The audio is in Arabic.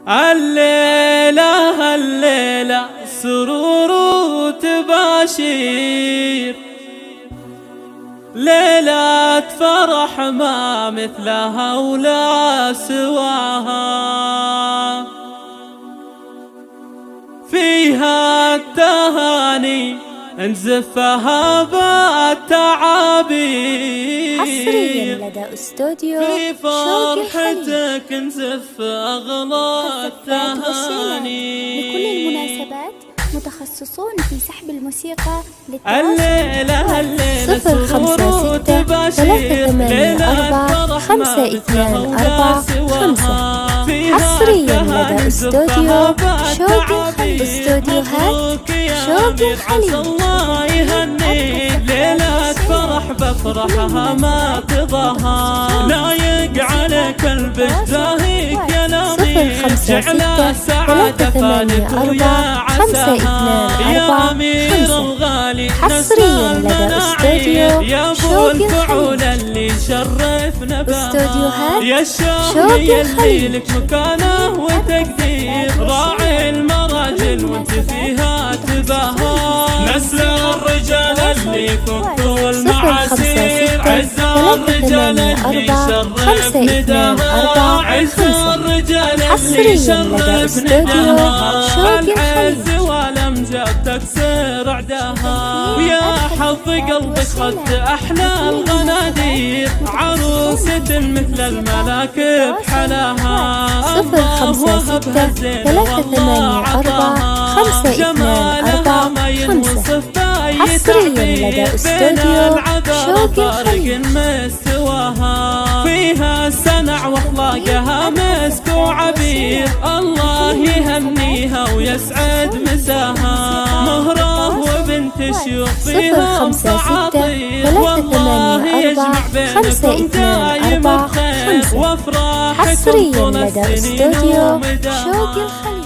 الليلة الليلة سرور وتباشير، ليلة فرح ما مثلها ولا سواها، فيها التهاني نزفها بالتعابير، حصريا لدى استوديو في فرحتك نزف أغلى التهاني. لكل المناسبات متخصصون في سحب الموسيقى الليلة الليلة سرور وتباشير، ليلة فرح ما مثلها حصريا لدى استوديو شوقي الخليل. استوديوهات شوقي الخليل. الله يهنيك، ليلة فرح بفرحها ما تضاها، لايق عليك البس زاهيك يا لامي، جعل السعادة فالك ويا عساها، يا أمير الغالي حصريا لدى استوديو يا ابو الفعول اللي شرفنا بها، يا الشام يلي لك مكانه وتقدير، راعي المراجل وانت فيها تباها، نسل الرجال اللي فوق المعاسير، عز الرجال اللي شرف نداها، عز الرجال اللي شرف نداها، العز والامجاد تكسر عداها، ويا حظ قلبك خد احلى الغنادير، عروسة مثل الملاك بحلاها، الله وهبها الزين والله عطاها، جمالها ما ينوصف باي تعبير، بين العذر فارق مستواها، فيها سنع واخلاقها مسك وعبير، الله يهنيها ويسعد مساها، مهره وبنت شيوخ فيها عطير، والله يجمع بينكم دايم بخير، وافراحكم طول السنين ومداها.